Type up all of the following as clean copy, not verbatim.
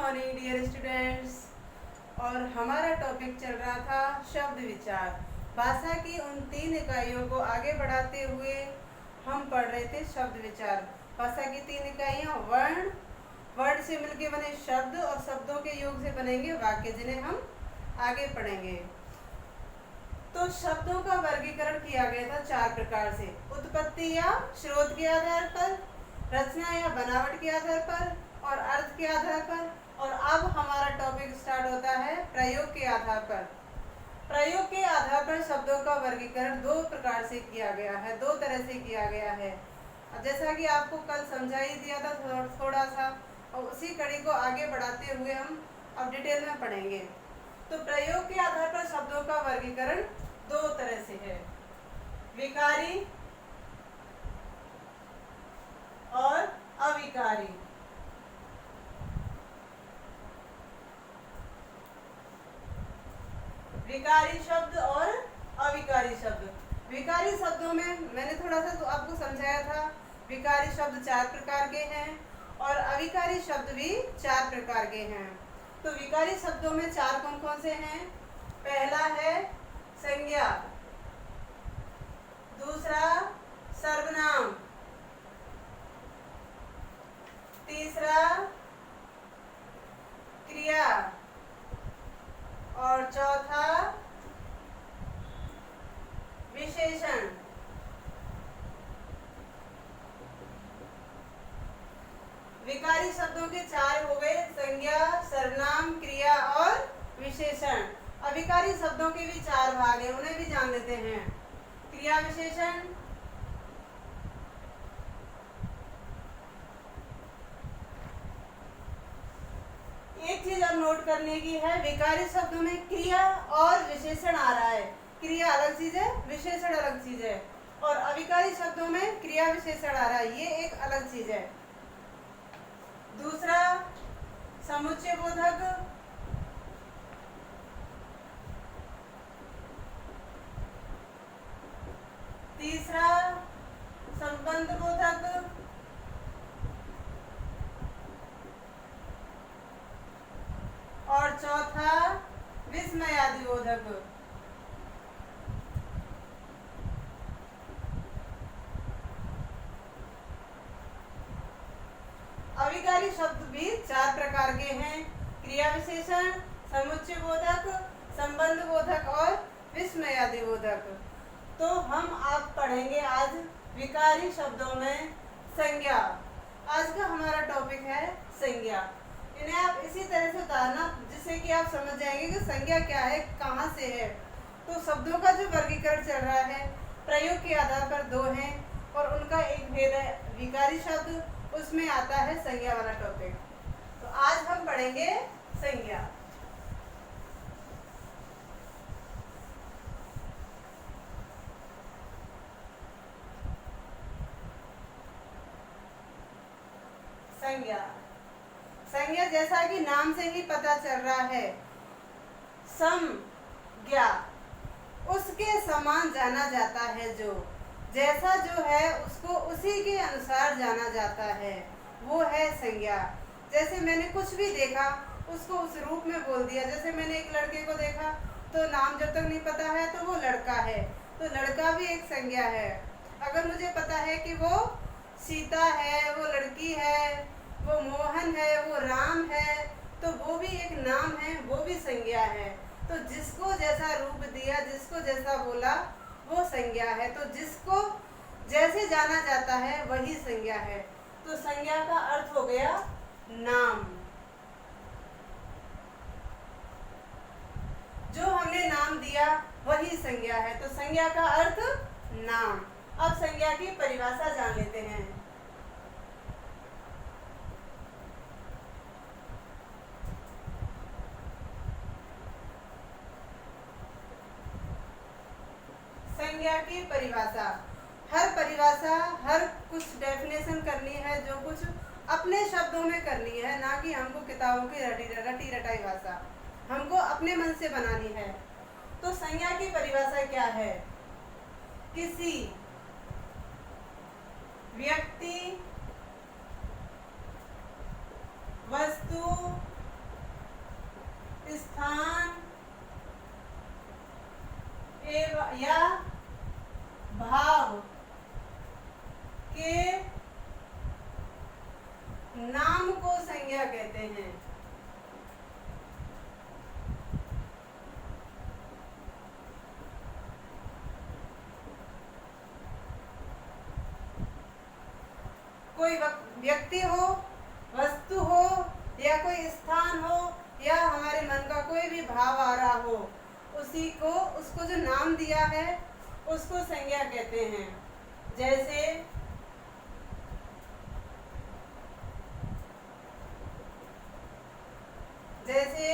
Morning dear students. और हमारा topic चल रहा था शब्द विचार। भाषा की उन 3 इकाइयों को आगे बढ़ाते हुए हम पढ़ रहे थे शब्द विचार। भाषा की 3 इकाइयाँ वर्ण, वर्ण से मिलके बने शब्द और शब्दों के योग से बनेंगे वाक्य, जिन्हें हम आगे पढ़ेंगे। तो शब्दों का वर्गीकरण किया गया था 4 प्रकार से: उत्पत्ति या स्रोत के आधार पर, रचना या बनावट के आधार पर, और अर्थ के आधार पर। और अब हमारा टॉपिक स्टार्ट होता है प्रयोग के आधार पर। प्रयोग के आधार पर शब्दों का वर्गीकरण 2 प्रकार से किया गया है, 2 तरह से किया गया है। जैसा कि आपको कल समझा ही दिया था थोड़ा सा, और उसी कड़ी को आगे बढ़ाते हुए हम अब डिटेल में पढ़ेंगे। तो प्रयोग के आधार पर शब्दों का वर्गीकरण 2 तरह से है: विकारी और अविकारी। विकारी शब्द और अविकारी शब्द। विकारी शब्दों में मैंने थोड़ा सा तो आपको समझाया था, विकारी शब्द 4 प्रकार के हैं और अविकारी शब्द भी 4 प्रकार के हैं। तो विकारी शब्दों में 4 कौन कौन से हैं? पहला है संज्ञा, दूसरा सर्वनाम, तीसरा क्रिया, और चौथा विशेषण। विकारी शब्दों के 4 हो गए: संज्ञा, सर्वनाम, क्रिया और विशेषण। अविकारी शब्दों के भी 4 भाग हैं, उन्हें भी जान लेते हैं। क्रिया, विशेषण, एक चीज अब नोट करने की है, विकारी शब्दों में क्रिया और विशेषण आ रहा है। क्रिया अलग चीज है, विशेषण अलग चीज है। और अविकारी शब्दों में क्रिया विशेषण आ रहा है, ये एक अलग चीज है। दूसरा समुच्चय बोधक, तीसरा संबंध बोधक, और चौथा विस्मयादि बोधक। अविकारी शब्द भी 4 प्रकार के हैं: क्रिया विशेषण, समुच्चय बोधक, संबंध बोधक और विस्मयादि बोधक। तो हम आप पढ़ेंगे आज विकारी शब्दों में संज्ञा। आज का हमारा टॉपिक है संज्ञा। इन्हें आप इसी तरह से उतारना जिससे कि आप समझ जाएंगे कि संज्ञा क्या है, कहाँ से है। तो शब्दों का जो वर्गीकरण चल रहा है प्रयोग के आधार पर 2 हैं, और उनका एक भेद है विकारी शब्द, उसमें आता है संज्ञा वाला टॉपिक। तो आज हम पढ़ेंगे संज्ञा। संज्ञा, संज्ञा जैसा कि नाम से ही पता चल रहा है, समज्ञा, उसके समान जाना जाता है। जो जैसा जो है उसको उसी के अनुसार जाना जाता है, वो है संज्ञा। जैसे मैंने कुछ भी देखा उसको उस रूप में बोल दिया। जैसे मैंने एक लड़के को देखा तो नाम जब तक नहीं पता है तो वो लड़का है, तो लड़का भी एक संज्ञा है। अगर मुझे पता है कि वो सीता है, वो लड़की है, वो मोहन है, वो राम है, तो वो भी एक नाम है, वो भी संज्ञा है। तो जिसको जैसा रूप दिया, जिसको जैसा बोला, वो संज्ञा है। तो जिसको जैसे जाना जाता है वही संज्ञा है। तो संज्ञा का अर्थ हो गया नाम। जो हमने नाम दिया वही संज्ञा है। तो संज्ञा का अर्थ नाम। अब संज्ञा की परिभाषा जान लेते हैं। संज्ञा की परिभाषा, हर परिभाषा, हर कुछ डेफिनेशन करनी है जो कुछ अपने शब्दों में करनी है, ना कि हमको किताबों की रटी रटाई भाषा हमको अपने मन से बनानी है। तो संज्ञा की परिभाषा क्या है? किसी व्यक्ति, वस्तु, नाम को संज्ञा कहते हैं। कोई व्यक्ति हो, वस्तु हो, या कोई स्थान हो, या हमारे मन का कोई भी भाव आ रहा हो, उसी को उसको जो नाम दिया है उसको संज्ञा कहते हैं। जैसे जैसे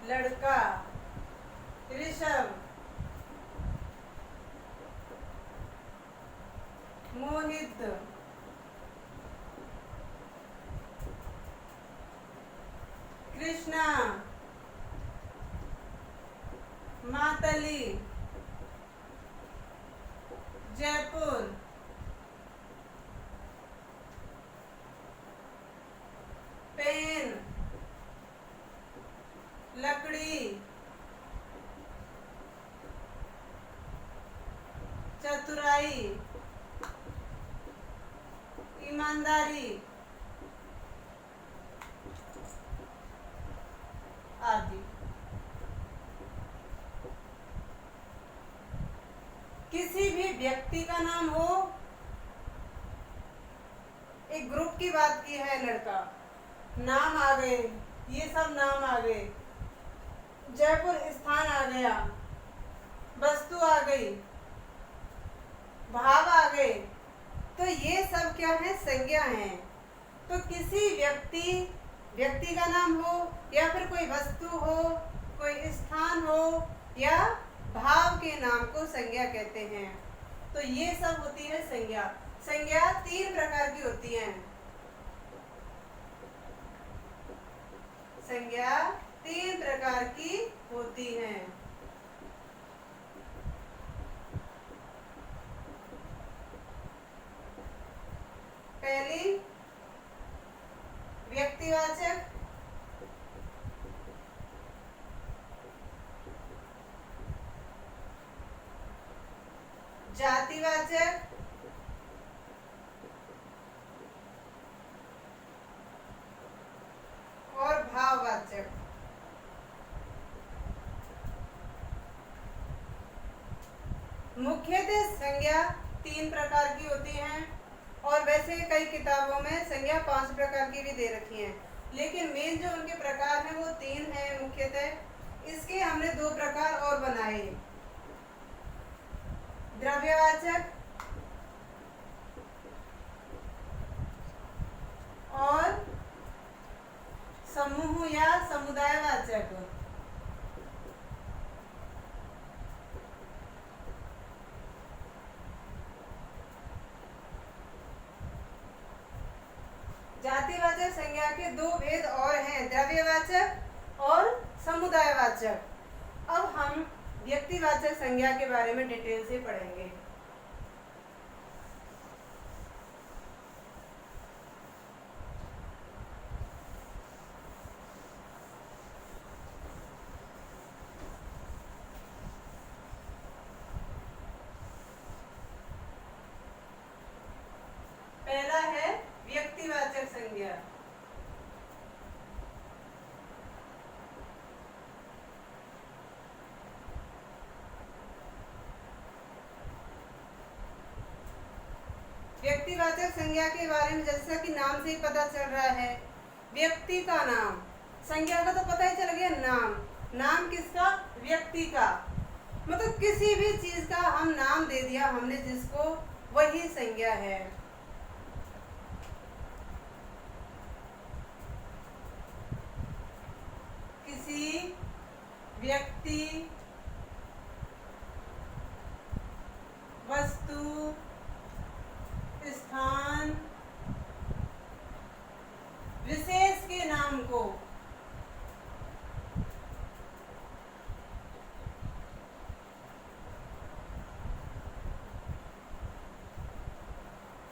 लड़का, ऋषभ, मोहित, कृष्णा, मातली, जयपुर, पेन, लकड़ी, चतुराई, ईमानदारी आदि। किसी भी व्यक्ति का नाम हो, एक ग्रुप की बात की है, लड़का, नाम आ गए, ये सब नाम आ गए, जयपुर स्थान आ गया, वस्तु आ गई, भाव आ गए, तो ये सब क्या है? संज्ञा है। तो किसी व्यक्ति का नाम हो, या फिर कोई वस्तु हो, कोई स्थान हो, या भाव के नाम को संज्ञा कहते हैं। तो ये सब होती है संज्ञा। संज्ञा 3 प्रकार की होती है। संज्ञा 3 प्रकार की होती हैं। पहली व्यक्तिवाचक, जातिवाचक, और भाववाचक। मुख्यतः संज्ञा 3 प्रकार की होती हैं, और वैसे कई किताबों में संज्ञा 5 प्रकार की भी दे रखी हैं, लेकिन मेन जो उनके प्रकार हैं वो 3 हैं मुख्यतः। इसके हमने 2 प्रकार और बनाए, द्रव्यवाचक और समूह या समुदायवाचक। जातिवाचक संज्ञा के 2 भेद और हैं, द्रव्यवाचक और समुदायवाचक। अब हम व्यक्तिवाचक संज्ञा के बारे में डिटेल से पढ़ेंगे। पहला है व्यक्तिवाचक संज्ञा। व्यक्तिवाचक संज्ञा के बारे में जैसा कि नाम से ही पता चल रहा है, व्यक्ति का नाम। संज्ञा का तो पता ही चल गया, नाम किसका? व्यक्ति का। मतलब किसी भी चीज का हम नाम दे दिया हमने जिसको, वही संज्ञा है। किसी व्यक्ति, वस्तु, स्थान, विशेष के नाम को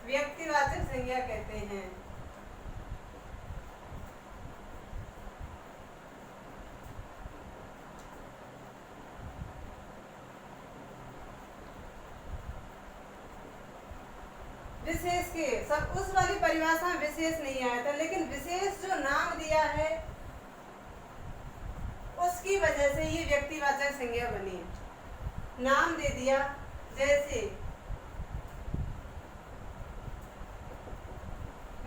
व्यक्तिवाचक संज्ञा कहते हैं। विशेष के सब उस वाली परिभाषा में विशेष नहीं आया था, लेकिन विशेष जो नाम दिया है उसकी वजह से ये व्यक्तिवाचक संज्ञा बनी। नाम दे दिया, जैसे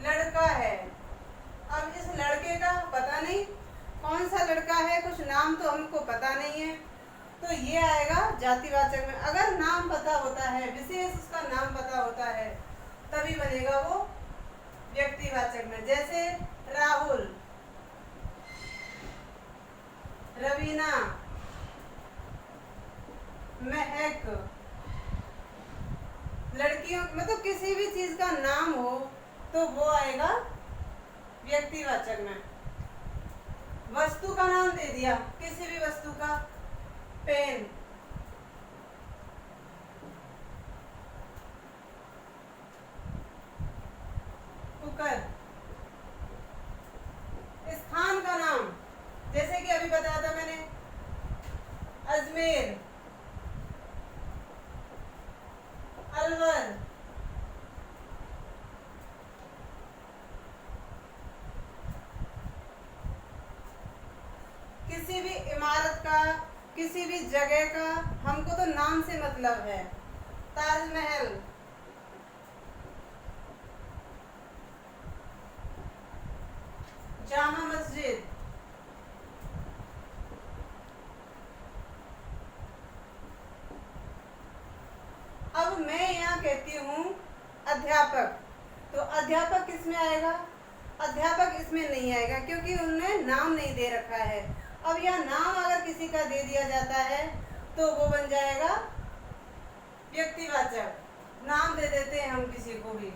लड़का है। अब इस लड़के का पता नहीं कौन सा लड़का है, कुछ नाम तो हमको पता नहीं है, तो ये आएगा जातिवाचक में। अगर नाम पता होता है, विशेष उसका नाम पता होता है, तभी बनेगा वो व्यक्तिवाचक में। जैसे राहुल, रवीना, महक। लड़कियों मतलब किसी भी चीज का नाम हो तो वो आएगा व्यक्तिवाचक में। वस्तु का नाम दे दिया, किसी भी वस्तु का, पेन, कुकर। स्थान का नाम, जैसे कि अभी बताया था मैंने, अजमेर, अलवर। किसी भी इमारत का, किसी भी जगह का हमको तो नाम से मतलब है। ताजमहल, जामा मस्जिद। अब मैं यहाँ कहती हूँ अध्यापक, तो अध्यापक किस में आएगा? अध्यापक इसमें नहीं आएगा, क्योंकि उन्होंने नाम नहीं दे रखा है। अब यह नाम अगर किसी का दे दिया जाता है तो वो बन जाएगा व्यक्तिवाचक। नाम दे देते हैं हम किसी को भी,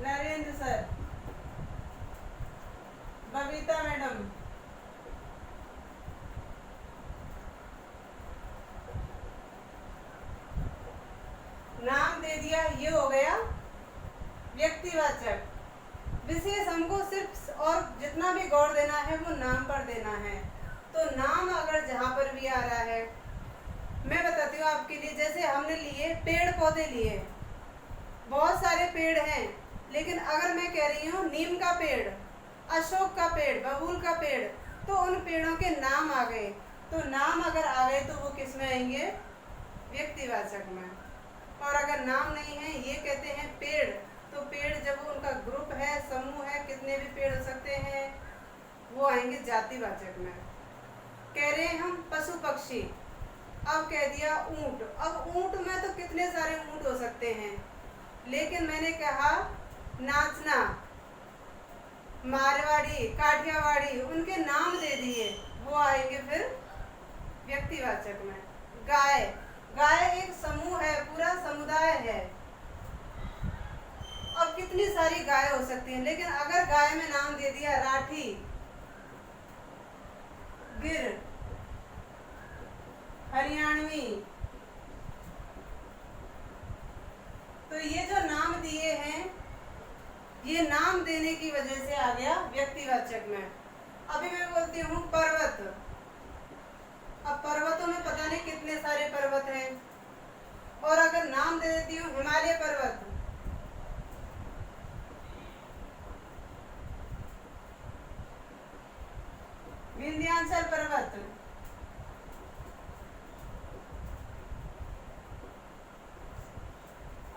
नरेंद्र सर, बबीता मैडम। नाम दे दिया, ये हो गया व्यक्तिवाचक। विशेष हमको सिर्फ और जितना भी गौर देना है वो नाम पर देना है। तो नाम अगर जहाँ पर भी आ रहा है, मैं बताती हूँ आपके लिए। जैसे हमने लिए पेड़ पौधे लिए, बहुत सारे पेड़ हैं, लेकिन अगर मैं कह रही हूँ नीम का पेड़, अशोक का पेड़, बबूल का पेड़, तो उन पेड़ों के नाम आ गए। तो नाम अगर आ गए तो वो किस में आएंगे? व्यक्तिवाचक में। और अगर नाम नहीं है, ये कहते हैं पेड़, तो पेड़ जब उनका ग्रुप है, समूह है, कितने भी पेड़ हो सकते हैं, वो आएंगे जातिवाचक में। कह रहे हैं हम पशु पक्षी, अब कह दिया ऊंट। अब ऊंट में तो कितने सारे ऊंट हो सकते हैं, लेकिन मैंने कहा नाचना, मारवाड़ी, काठियावाड़ी, उनके नाम दे दिए, वो आएंगे फिर व्यक्तिवाचक में। गाय, गाय एक समूह है, पूरा समुदाय है। अब कितनी सारी गाय हो सकती हैं, लेकिन अगर गाय में नाम दे दिया राठी, गिर, हरियाणवी, तो ये जो नाम दिए हैं, ये नाम देने की वजह से आ गया व्यक्तिवाचक में। अभी मैं बोलती हूँ पर्वत। अब पर्वतों में पता नहीं कितने सारे पर्वत हैं, और अगर नाम दे देती हूँ हिमालय पर्वत, विंध्याचल पर्वत,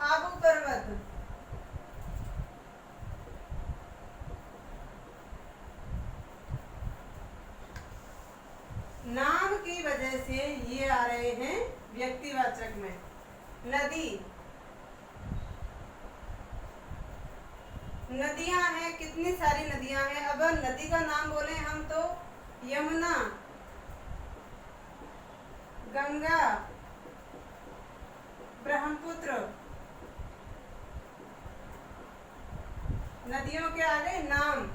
आबू पर्वत, नाम की वजह से ये आ रहे हैं व्यक्तिवाचक में। नदी, नदियां हैं, कितनी सारी नदियां हैं। अब नदी का नाम बोले हम तो यमुना, गंगा, ब्रह्मपुत्र। नदियों के आगे नाम,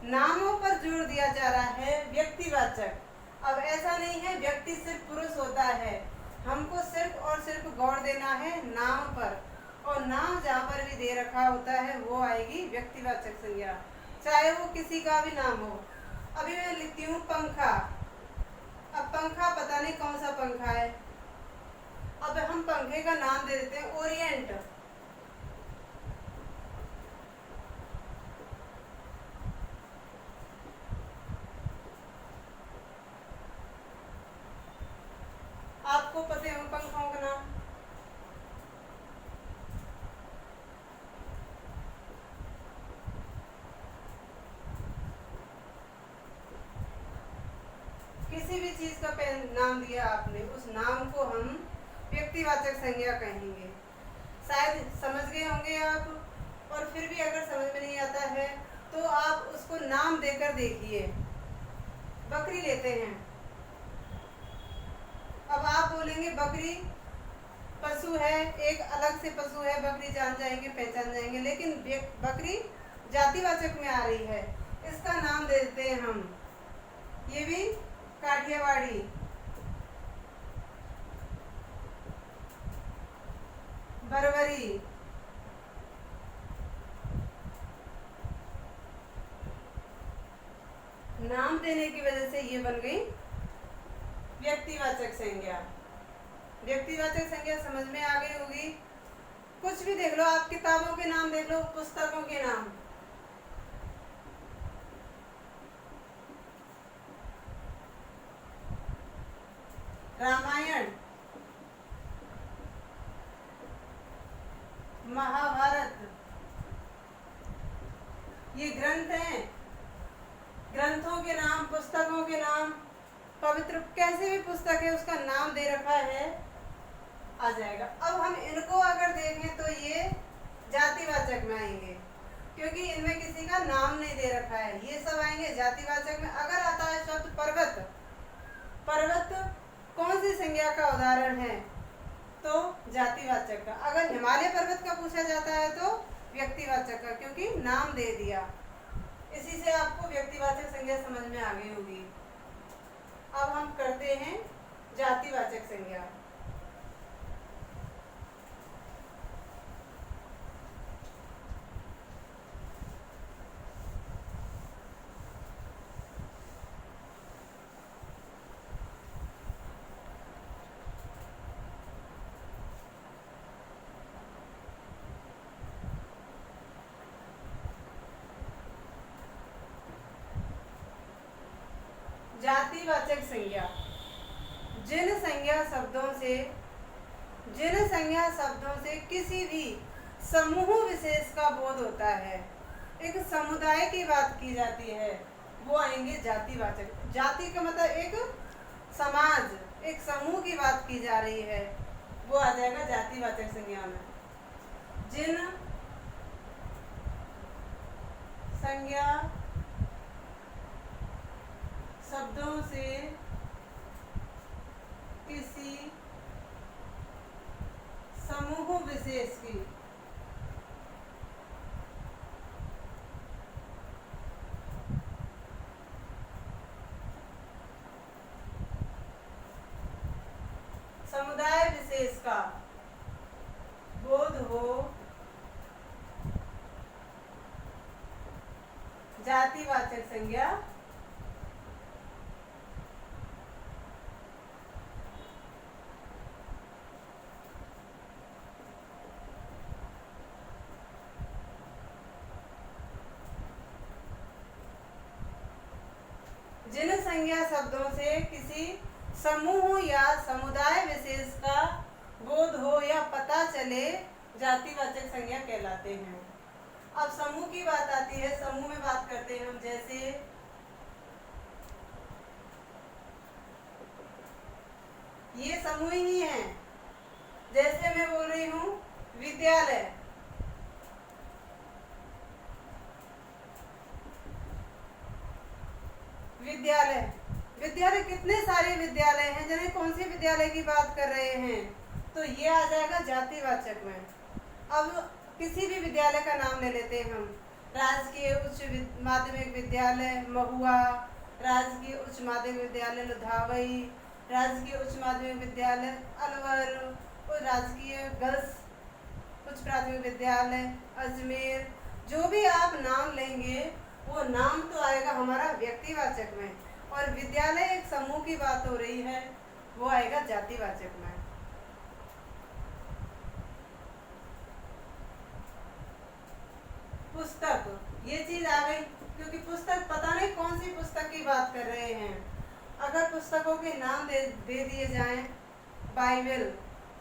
नामों पर जोर दिया जा रहा है व्यक्तिवाचक। अब ऐसा नहीं है व्यक्ति सिर्फ पुरुष होता है, हमको सिर्फ और सिर्फ गौर देना है नाम पर, और नाम जहाँ पर भी दे रखा होता है वो आएगी व्यक्तिवाचक संज्ञा, चाहे वो किसी का भी नाम हो। अभी मैं लिखती हूँ पंखा। अब पंखा पता नहीं कौन सा पंखा है, जगह का नाम दे देते हैं ओरिएंट। आपको पता है पंखों का नाम? किसी भी चीज का नाम दिया आपने, उस नाम को हम व्यक्तिवाचक संज्ञा कहेंगे। शायद समझ गए होंगे आप, और फिर भी अगर समझ में नहीं आता है तो आप उसको नाम देकर देखिए। बकरी लेते हैं, अब आप बोलेंगे बकरी पशु है, एक अलग से पशु है, बकरी जान जाएंगे, पहचान जाएंगे, लेकिन बकरी जातिवाचक में आ रही है, इसका नाम दे देते हैं हम, ये भी काठियावाड़ी। बरबरी, नाम देने की वजह से ये बन गई व्यक्तिवाचक संज्ञा। व्यक्तिवाचक संज्ञा समझ में आ गई होगी। कुछ भी देख लो, आप किताबों के नाम देख लो, पुस्तकों के नाम। रामायण, महाभारत, ये ग्रंथ हैं। ग्रंथों के नाम, पुस्तकों के नाम, पवित्र कैसे भी पुस्तक है उसका नाम दे रखा है, आ जाएगा। अब हम इनको अगर देखें तो ये जातिवाचक में आएंगे, क्योंकि इनमें किसी का नाम नहीं दे रखा है, ये सब आएंगे जातिवाचक में। अगर आता है शब्द पर्वत, पर्वत कौन सी संज्ञा का उदाहरण है? तो जातिवाचक का। अगर हिमालय पर्वत का पूछा जाता है तो व्यक्तिवाचक का, क्योंकि नाम दे दिया। इसी से आपको व्यक्तिवाचक संज्ञा समझ में आ गई होगी। अब हम करते हैं जातिवाचक संज्ञा। जातिवाचक संज्ञा, जिन संज्ञा शब्दों से किसी भी समूह विशेष का बोध होता है, एक समुदाय की बात की जाती है, वो आएंगे जातिवाचक। जाति का मतलब एक समाज, एक समूह की बात की जा रही है, वो आ जाएगा जातिवाचक संज्ञा में। जिन संज्ञा शब्दों से किसी समूह विशेष की समुदाय विशेष का बोध हो, जातिवाचक संज्ञा जिन संज्ञा शब्दों से किसी समूह या समुदाय विशेष का बोध हो या पता चले, जातिवाचक संज्ञा कहलाते हैं। अब समूह की बात आती है, समूह में बात करते हैं हम। जैसे ये समूह ही है, जैसे मैं बोल रही हूँ विद्यालय, विद्यालय, विद्यालय कितने सारे विद्यालय हैं, जिन्हें कौन सी विद्यालय की बात कर रहे हैं, तो ये आ जाएगा जातिवाचक में। अब किसी भी विद्यालय का नाम ले लेते हैं हम। राजकीय उच्च माध्यमिक विद्यालय महुआ, राजकीय उच्च माध्यमिक विद्यालय लुधावई, राजकीय उच्च माध्यमिक विद्यालय अलवर, और राजकीय गर्ल्स उच्च प्राथमिक विद्यालय अजमेर। जो भी आप नाम लेंगे वो नाम तो आएगा हमारा व्यक्तिवाचक में, और विद्यालय एक समूह की बात हो रही है, वो आएगा जातिवाचक में। बात कर रहे हैं। अगर पुस्तकों के नाम दे दिए जाएं, बाइबल,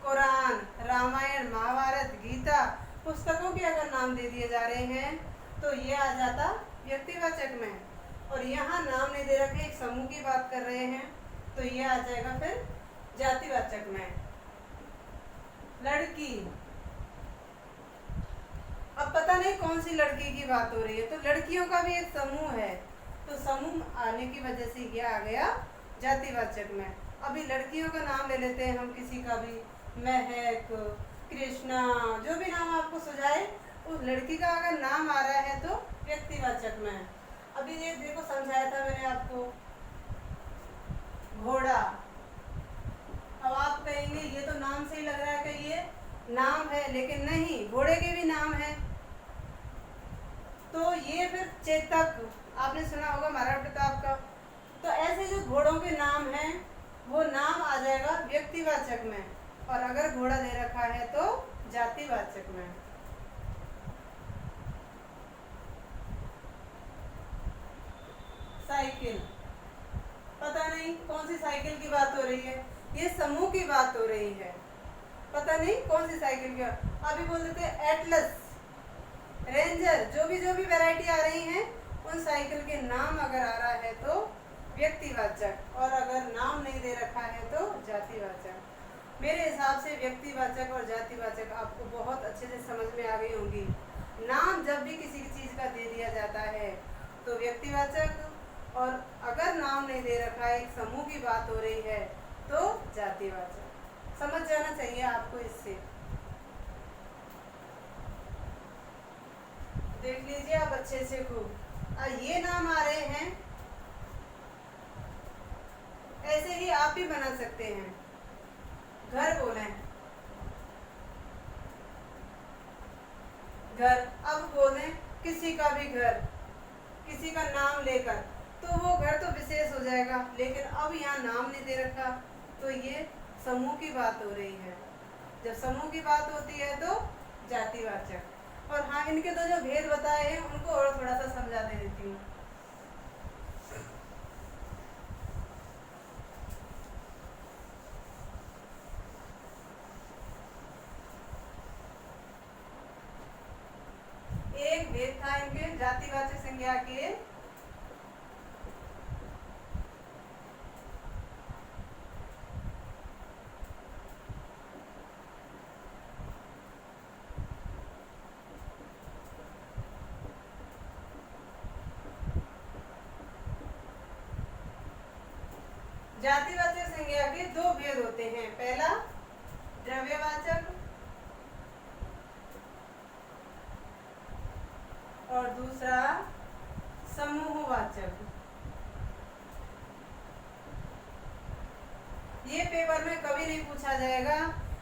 कुरान, रामायण, महाभारत, गीता, पुस्तकों के अगर नाम दे दिए जा रहे हैं तो ये आ जाता व्यक्तिवाचक में। और यहाँ नाम नहीं दे रखे, एक समूह की बात कर रहे हैं तो ये आ जाएगा फिर जातिवाचक में। लड़की, अब पता नहीं कौन सी लड़की की बात हो रही है, तो लड़कियों का भी एक समूह है, तो समूह आने की वजह से ये आ गया जातिवाचक में। अभी लड़कियों का नाम ले लेते हैं हम, किसी का भी, महक, कृष्णा, जो भी नाम आपको सुझाए, उस लड़की का अगर नाम आ रहा है तो व्यक्तिवाचक में। अभी ये देखो समझाया था मैंने आपको, घोड़ा। अब आप कहेंगे ये तो नाम से ही लग रहा है कि ये नाम है, लेकिन नहीं, घोड़े के भी नाम है। तो ये फिर चेतक, आपने सुना होगा महाराणा प्रताप का। तो ऐसे जो घोड़ों के नाम हैं वो नाम आ जाएगा व्यक्तिवाचक में, और अगर घोड़ा दे रखा है तो जातिवाचक में। साइकिल, पता नहीं कौन सी साइकिल की बात हो रही है, ये समूह की बात हो रही है, पता नहीं कौन सी साइकिल की। अभी बोल देते हैं एटलस, रेंजर, जो भी वैरायटी आ रही हैं, उन साइकिल के नाम अगर आ रहा है तो व्यक्तिवाचक, और अगर नाम नहीं दे रखा है तो जातिवाचक। मेरे हिसाब से व्यक्तिवाचक और जातिवाचक आपको बहुत अच्छे से समझ में आ गई होंगी। नाम जब भी किसी चीज़ का दे दिया जाता है तो व्यक्तिवाचक, और अगर नाम नहीं दे रखा है, एक समूह की बात हो रही है तो जातिवाचक। समझ जाना चाहिए आपको इससे। देख लीजिए आप अच्छे से खूब। ये नाम आ रहे हैं, ऐसे ही आप भी बना सकते हैं। घर बोलें, घर। अब बोलें किसी का भी घर, किसी का नाम लेकर, तो वो घर तो विशेष हो जाएगा, लेकिन अब यहाँ नाम नहीं दे रखा तो ये समूह की बात हो रही है। जब समूह की बात होती है तो जातिवाचक। और हाँ, इनके तो जो भेद बताए हैं उनको और थोड़ा सा समझा दे देती हूँ। एक भेद था इनके जातिवाचक संज्ञा के, जातिवाचक संज्ञा के दो भेद होते हैं। पहला द्रव्यवाचक और दूसरा समूहवाचक। ये पेपर में कभी नहीं पूछा जाएगा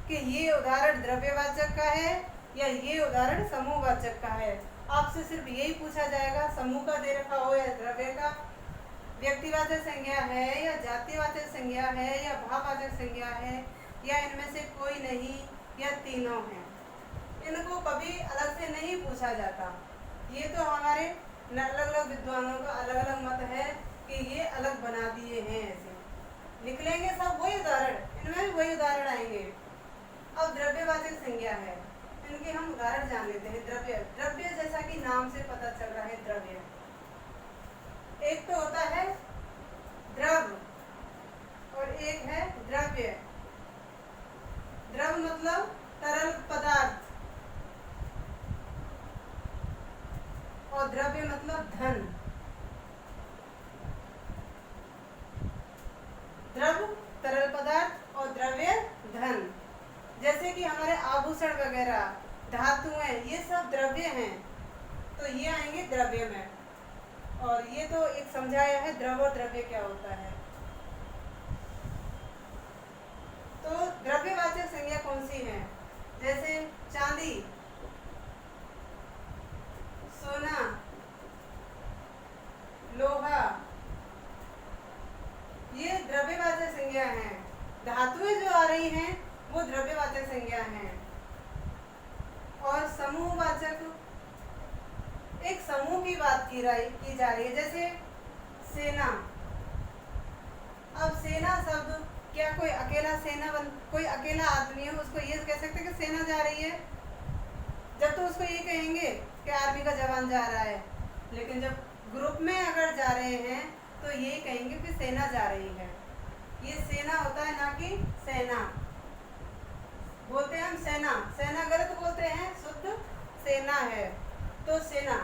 कि ये उदाहरण द्रव्यवाचक का है या ये उदाहरण समूहवाचक का है। आपसे सिर्फ यही पूछा जाएगा, समूह का दे रखा हो या द्रव्य का, व्यक्तिवाचक संज्ञा है या जातिवाचक संज्ञा है या भाववाचक संज्ञा है, या इनमें से कोई नहीं, या तीनों हैं। इनको कभी अलग से नहीं पूछा जाता। ये तो हमारे अलग अलग विद्वानों का अलग अलग मत है कि ये अलग बना दिए हैं। ऐसे लिख लेंगे सब वही उदाहरण, इनमें भी वही उदाहरण आएंगे। अब द्रव्यवाचक संज्ञा है, इनके हम उदाहरण जान लेते हैं। द्रव्य, द्रव्य जैसा कि नाम से पता चल रहा है, द्रव्य एक तो होता है द्रव और एक है द्रव्य। द्रव मतलब तरल पदार्थ और द्रव्य मतलब धन। द्रव तरल पदार्थ और द्रव्य धन। जैसे कि हमारे आभूषण वगैरह, धातुएं, ये सब द्रव्य हैं, तो ये आएंगे द्रव्य में। और ये तो एक समझाया है द्रव और द्रव्य क्या होता है। तो द्रव्यवाचक संज्ञा कौन सी है? जैसे चांदी, सोना, लोहा, ये द्रव्यवाचक संज्ञा है। धातुएं जो आ रही हैं वो द्रव्यवाचक संज्ञा है। और समूहवाचक, एक समूह की बात की जा रही है। जैसे सेना, अब सेना शब्द, क्या कोई अकेला कोई अकेला आदमी है उसको ये कह सकते कि सेना जा रही है? जब तो उसको ये कहेंगे कि आर्मी का जवान जा रहा है। लेकिन जब ग्रुप में अगर जा रहे हैं तो ये कहेंगे कि सेना जा रही है। ये सेना होता है, ना कि सेना। बोलते हैं हम सेना, सेना गलत बोलते हैं, शुद्ध सेना है। तो सेना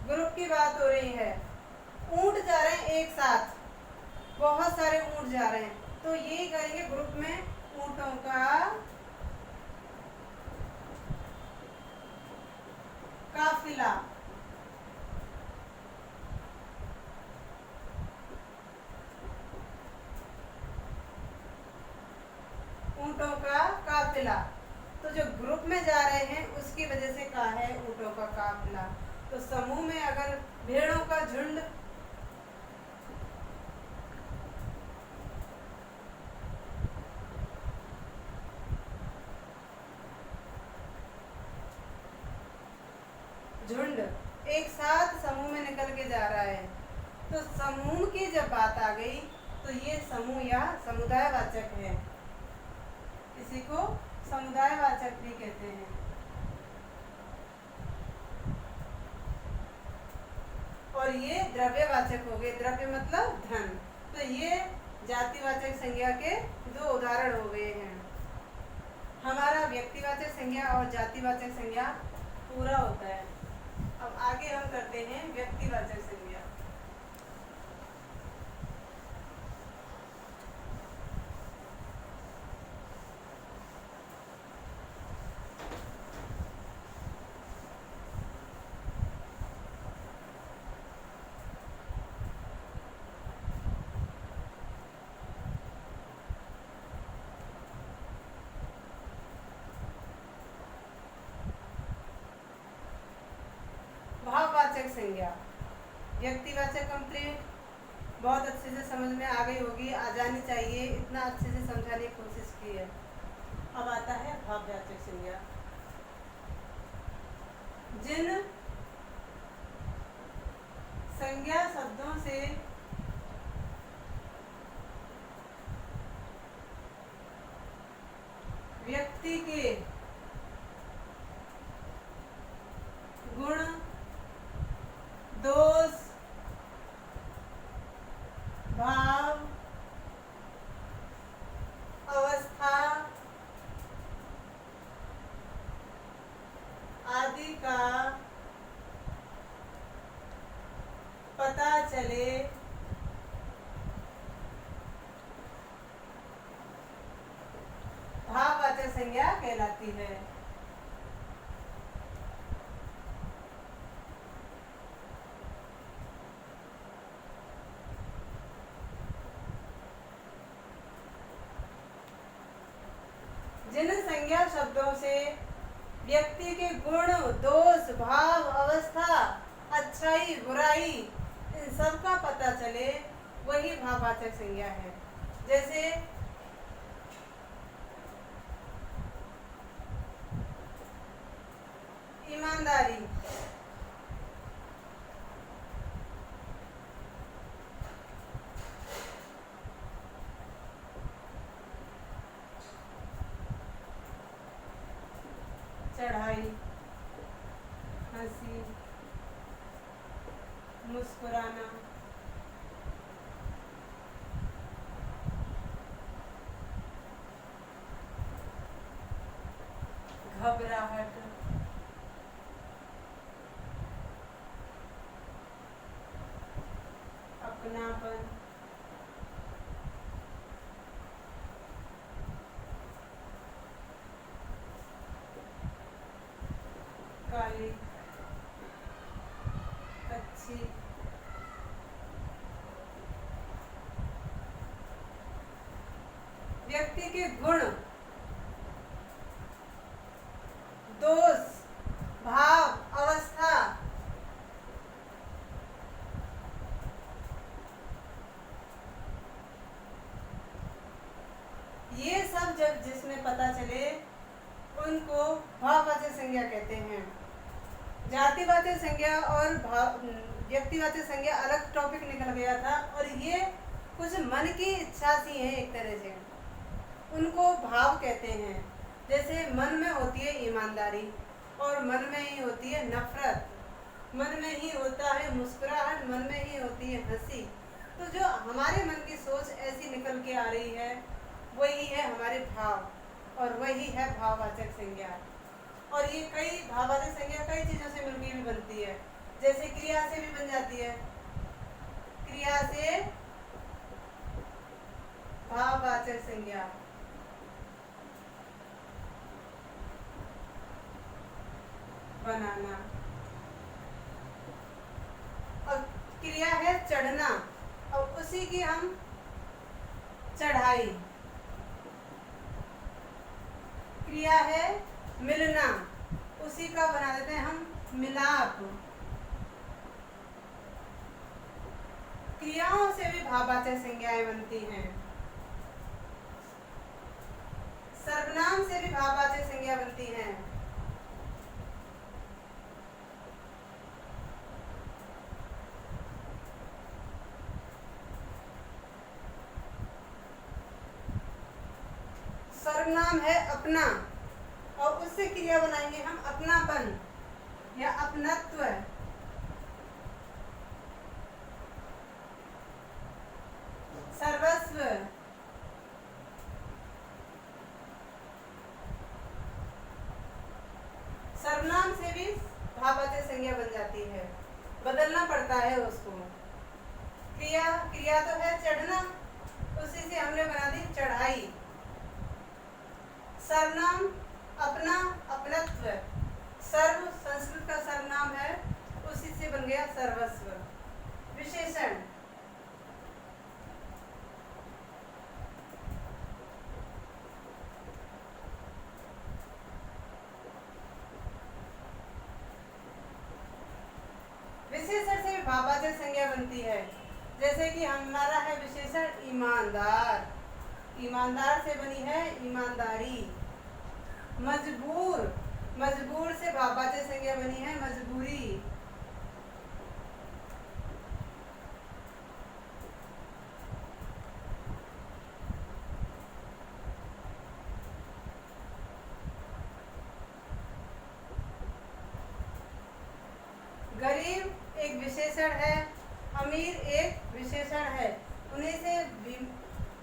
ग्रुप की बात हो रही है। ऊंट जा रहे हैं एक साथ, बहुत सारे ऊंट जा रहे हैं, तो ये करेंगे ग्रुप में ऊंटों का काफिला। ऊंटों का काफिला, तो जो ग्रुप में जा रहे हैं उसकी वजह से कहा है ऊंटों का काफिला। तो समूह में अगर भेड़ों का झुंड, झुंड एक साथ समूह में निकल के जा रहा है, तो समूह की जब बात आ गई तो ये समूह या समुदायवाचक है। इसी को समुदायवाचक भी कहते हैं। और ये द्रव्यवाचक हो गए, द्रव्य मतलब धन। तो ये जातिवाचक संज्ञा के दो उदाहरण हो गए हैं। हमारा व्यक्तिवाचक संज्ञा और जातिवाचक संज्ञा पूरा होता है। अब आगे हम करते हैं व्यक्तिवाचक संज्ञा। भाववाचक संज्ञा, व्यक्तिवाचक कंप्लीट, बहुत अच्छे से समझ में आ गई होगी, आ जानी चाहिए, इतना अच्छे से समझाने की कोशिश की है। अब आता है भाववाचक संज्ञा। जिन संज्ञा शब्दों से व्यक्ति के गुण, दोष, भाव, अवस्था आदि का पता चले भाववाचक संज्ञा कहलाती है। जिन संज्ञा शब्दों से व्यक्ति के गुण, दोष, भाव, अवस्था, अच्छाई, बुराई, इन सब का पता चले, वही भाववाचक संज्ञा है। जैसे ईमानदारी, चढ़ाई, हंसी, मुस्कुराना, घबराहट, अपनापन, काली, अच्छी, व्यक्ति के गुण, दोष, भाव, अवस्था, ये सब जब जिसमें पता चले उनको भाववाचक संज्ञा कहते हैं। जातिवाचक संज्ञा और व्यक्तिवाचक संज्ञा अलग टॉपिक निकल गया था, और ये कुछ मन की इच्छा सी है एक तरह से, उनको भाव कहते हैं। जैसे मन में होती है ईमानदारी, और मन में ही होती है नफरत, मन में ही होता है मुस्कुराहट, मन में ही होती है हंसी। तो जो हमारे मन की सोच ऐसी निकल के आ रही है, वही है हमारे भाव, और वही है भाववाचक संज्ञा। और ये कई भाववाचक संज्ञा कई चीज़ों से मिलकर भी बनती है, जैसे क्रिया से भी बन जाती है, क्रिया से भाववाचक संज्ञा। बनाना, और क्रिया है चढ़ना, और उसी की हम चढ़ाई। क्रिया है मिलना, उसी का बना देते हैं हम मिलाप। क्रियाओं से भी भाववाचक संज्ञाएं बनती हैं। सर्वनाम से भी भाववाचक संज्ञा बनती हैं। सर्वनाम है अपना, और उससे क्रिया बनाएंगे हम अपनापन या अपनत्व। सर्वस्व, सर्वनाम से भी भाववाचक संज्ञा बन जाती है, बदलना पड़ता है उसको। क्रिया तो है चढ़ना, उसी से हमने बना दी चढ़ाई। सर्वनाम अपना, अपनत्व। सर्व संस्कृत का सर्वनाम है, उसी से बन गया सर्वस्व। विशेषण, विशेषण से भी भाववाचक संज्ञा बनती है। जैसे कि हमारा है विशेषण ईमानदार, ईमानदार से बनी है ईमानदारी। मजबूर, मजबूर से भाववाचक संज्ञा बनी है मजबूरी। गरीब एक विशेषण है, अमीर एक विशेषण है, उन्हीं से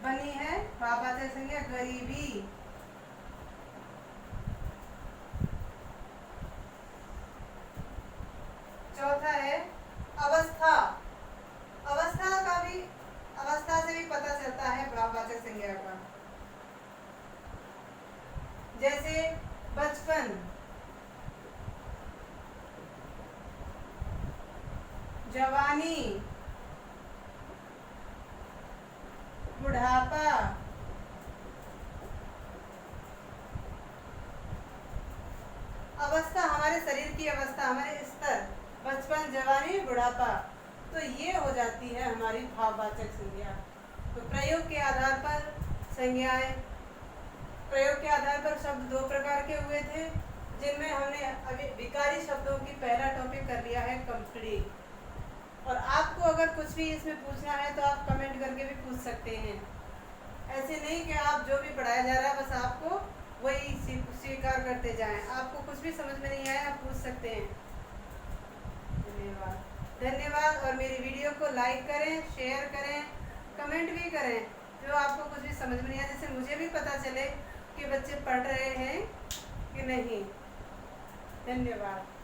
बनी है भाववाचक संज्ञा गरीबी। चौथा है अवस्था, अवस्था से भी पता चलता है भाववाचक संज्ञा का। जैसे बचपन, जवानी, बुढ़ापा, अवस्था हमारे शरीर की अवस्था, हमारे स्तर, बचपन, जवानी, बुढ़ापा, तो ये हो जाती है हमारी भाववाचक संज्ञा। तो प्रयोग के आधार पर संज्ञाएं, प्रयोग के आधार पर शब्द दो प्रकार के हुए थे, जिनमें हमने अभी विकारी शब्दों की पहला टॉपिक कर लिया है कंप्लीट। और आपको अगर कुछ भी इसमें पूछना है तो आप कमेंट करके भी पूछ सकते हैं। ऐसे नहीं कि आप जो भी पढ़ाया जा रहा है बस आपको वही स्वीकार करते जाएं। आपको कुछ भी समझ में नहीं आया आप पूछ सकते हैं। धन्यवाद, धन्यवाद। और मेरी वीडियो को लाइक करें, शेयर करें, कमेंट भी करें जो आपको कुछ भी समझ में नहीं आया, जिससे मुझे भी पता चले कि बच्चे पढ़ रहे हैं कि नहीं। धन्यवाद।